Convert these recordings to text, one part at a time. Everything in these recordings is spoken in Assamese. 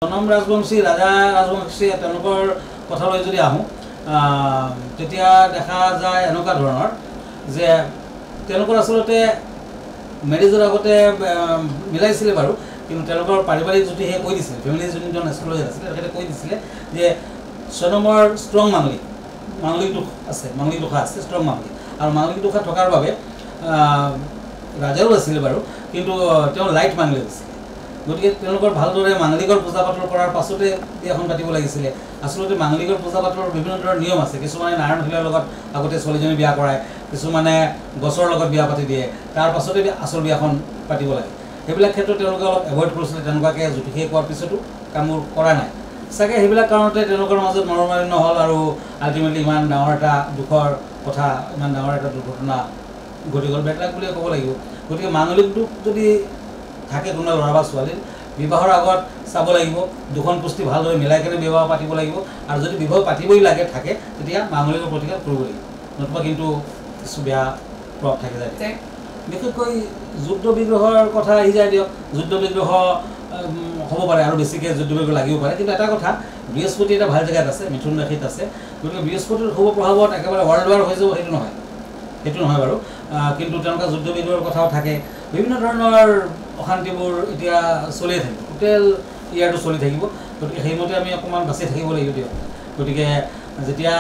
জনম ৰাজবংশী ৰাজা ৰাজবংশী তেওঁলোকৰ কথালৈ যদি আহোঁ তেতিয়া দেখা যায় এনেকুৱা ধৰণৰ যে তেওঁলোকৰ আচলতে মেৰেজৰ আগতে মিলাইছিলে বাৰু কিন্তু তেওঁলোকৰ পাৰিবাৰিক জুতিহে কৈ দিছিলে ফেমিলি যোনজন এষ্ট্ৰলজাৰ আছিলে তেখেতে কৈ দিছিলে যে জনমৰ ষ্ট্ৰং মাংগলিক দোষ আছে মাংগলিক দোষা আছে ষ্ট্ৰং মাংগলিক আৰু মাংগলিক দোষা থকাৰ বাবে ৰাজাও আছিলে বাৰু কিন্তু তেওঁ লাইট মাংগলিক আছিল গতিকে তেওঁলোকৰ ভালদৰে মাংগলিকৰ পূজা পাতল কৰাৰ পাছতে বিয়াখন পাতিব লাগিছিলে আচলতে মাংগলিকৰ পূজা পাতলৰ বিভিন্ন ধৰণৰ নিয়ম আছে কিছুমানে নাৰায়ণ শিলাৰ লগত আগতে ছোৱালীজনী বিয়া কৰায় কিছুমানে গছৰ লগত বিয়া পাতি দিয়ে তাৰ পাছতে আচল বিয়াখন পাতিব লাগে সেইবিলাক ক্ষেত্ৰত তেওঁলোকে অলপ এভইড কৰিছিলে তেনেকুৱাকৈ জ্যোতিষে কোৱাৰ পিছতো কামবোৰ কৰা নাই চাগে সেইবিলাক কাৰণতে তেওঁলোকৰ মাজত মনোমালিন্য হ'ল আৰু আল্টিমেটলি ইমান ডাঙৰ এটা দুখৰ কথা ইমান ডাঙৰ এটা দুৰ্ঘটনা ঘটি গ'ল বেকলাক বুলিয়ে ক'ব লাগিব গতিকে মাংগলিক দুখ যদি থাকে কোনোবা ল'ৰা বা ছোৱালীৰ বিবাহৰ আগত চাব লাগিব দুখন পুষ্টি ভালদৰে মিলাই কেনে বিবাহ পাতিব লাগিব আৰু যদি বিবাহ পাতিবই লাগে থাকে তেতিয়া মাংগলিকৰ প্ৰতিকাৰ কৰিব লাগিব নতুবা কিন্তু কিছু বেয়া প্ৰভাৱ থাকি যায় বিশেষকৈ যুদ্ধ বিগ্ৰহৰ কথা আহি যায় দিয়ক যুদ্ধ বিগ্ৰহ হ'ব পাৰে আৰু বেছিকৈ যুদ্ধ বিগ্ৰহ লাগিব পাৰে কিন্তু এটা কথা বৃহস্পতি এটা ভাল জেগাত আছে মিথুন ৰাশিত আছে গতিকে বৃহস্পতিৰ শুভ প্ৰভাৱত একেবাৰে ৱৰ্ল্ড ৱাৰ হৈ যাব সেইটো নহয় বাৰু কিন্তু তেওঁলোকৰ যুদ্ধ বিগ্ৰহৰ কথাও থাকে বিভিন্ন ধৰণৰ অশান্তিবোৰ এতিয়া চলিয়ে থাকিব টোটেল ইয়াৰটো চলি থাকিব গতিকে সেইমতে আমি অকণমান বাচি থাকিব লাগিব দিয়ক গতিকে যেতিয়া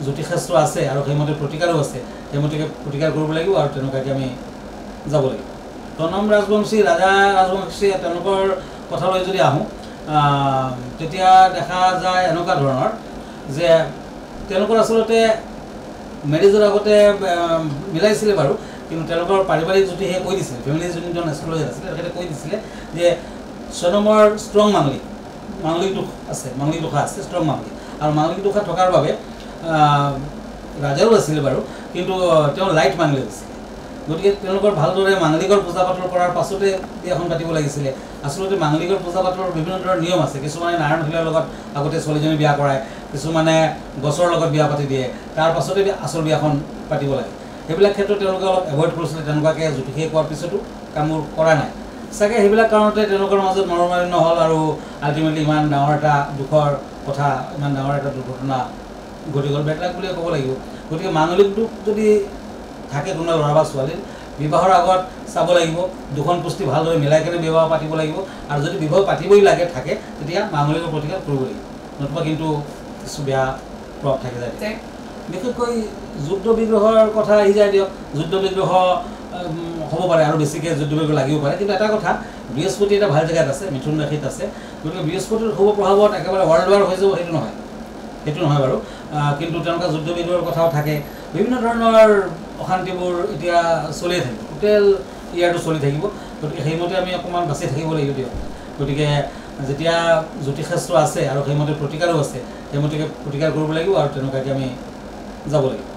জ্যোতিষশাস্ত্ৰ আছে আৰু সেইমতে প্ৰতিকাৰো আছে সেইমতে প্ৰতিকাৰ কৰিব লাগিব আৰু তেনেকুৱাকৈ আমি যাব লাগিব জনম ৰাজবংশী ৰাজা ৰাজবংশী তেওঁলোকৰ কথালৈ যদি আহোঁ তেতিয়া দেখা যায় এনেকুৱা ধৰণৰ যে তেওঁলোকৰ আচলতে মেৰেজৰ আগতে মিলাইছিলে বাৰু কিন্তু তেওঁলোকৰ পাৰিবাৰিক জুতিহে কৈ দিছিলে ফেমিলি যোনজন এষ্ট্ৰলজাৰ আছিলে তেখেতে কৈ দিছিলে যে জনমৰ ষ্ট্ৰং মাংগলিক দোষ আছে মাংগলিক দোষা আছে ষ্ট্ৰং মাংগলিক আৰু মাংগলিক দোষা থকাৰ বাবে ৰাজাও আছিলে বাৰু কিন্তু তেওঁ লাইট মাংগলিক আছিলে গতিকে তেওঁলোকৰ ভালদৰে মাংগলিকৰ পূজা পাতল কৰাৰ পাছতে বিয়াখন পাতিব লাগিছিলে আচলতে মাংগলিকৰ পূজা পাতলৰ বিভিন্ন ধৰণৰ নিয়ম আছে কিছুমানে নাৰায়ণ শিলাৰ লগত আগতে ছোৱালীজনী বিয়া কৰায় কিছুমানে গছৰ লগত বিয়া পাতি দিয়ে তাৰ পাছতে আচল বিয়াখন পাতিব লাগে সেইবিলাক ক্ষেত্ৰত তেওঁলোকে অলপ এভইড কৰিছিলে তেনেকুৱাকৈ জ্যোতিষে কোৱাৰ পিছতো কামবোৰ কৰা নাই চাগে সেইবিলাক কাৰণতে তেওঁলোকৰ মাজত মনোমালিন্য হ'ল আৰু আল্টিমেটলি ইমান ডাঙৰ এটা দুখৰ কথা ইমান ডাঙৰ এটা দুৰ্ঘটনা ঘটি গ'ল বেকলাক বুলিয়ে ক'ব লাগিব গতিকে মাংগলিক দুখ যদি থাকে কোনোবা ল'ৰা বা ছোৱালীৰ বিবাহৰ আগত চাব লাগিব দুখন পুষ্টি ভালদৰে মিলাই কেনে বিবাহ পাতিব লাগিব আৰু যদি বিবাহ পাতিবই লাগে থাকে তেতিয়া মাংগলিকৰ প্ৰতিকাৰ কৰিব লাগিব নতুবা কিন্তু কিছু বেয়া প্ৰভাৱ থাকি যায় বিশেষকৈ যুদ্ধ বিগ্ৰহৰ কথা আহি যায় দিয়ক যুদ্ধ বিগ্ৰহ হ'ব পাৰে আৰু বেছিকৈ যুদ্ধ বিগ্ৰহ লাগিব পাৰে কিন্তু এটা কথা বৃহস্পতি এটা ভাল জেগাত আছে মিথুন ৰাশিত আছে গতিকে বৃহস্পতিৰ শুভ প্ৰভাৱত একেবাৰে ৱৰ্ল্ড ৱাৰ হৈ যাব সেইটো নহয় বাৰু কিন্তু তেওঁলোকৰ যুদ্ধ বিগ্ৰহৰ কথাও থাকে বিভিন্ন ধৰণৰ অশান্তিবোৰ এতিয়া চলিয়ে থাকিব টোটেল ইয়াৰটো চলি থাকিব গতিকে সেইমতে আমি অকণমান বাচি থাকিব লাগিব দিয়ক গতিকে যেতিয়া জ্যোতিষশাস্ত্ৰ আছে আৰু সেইমতে প্ৰতিকাৰো আছে সেইমতে প্ৰতিকাৰ কৰিব লাগিব আৰু তেনেকুৱাকৈ আমি যাব লাগিব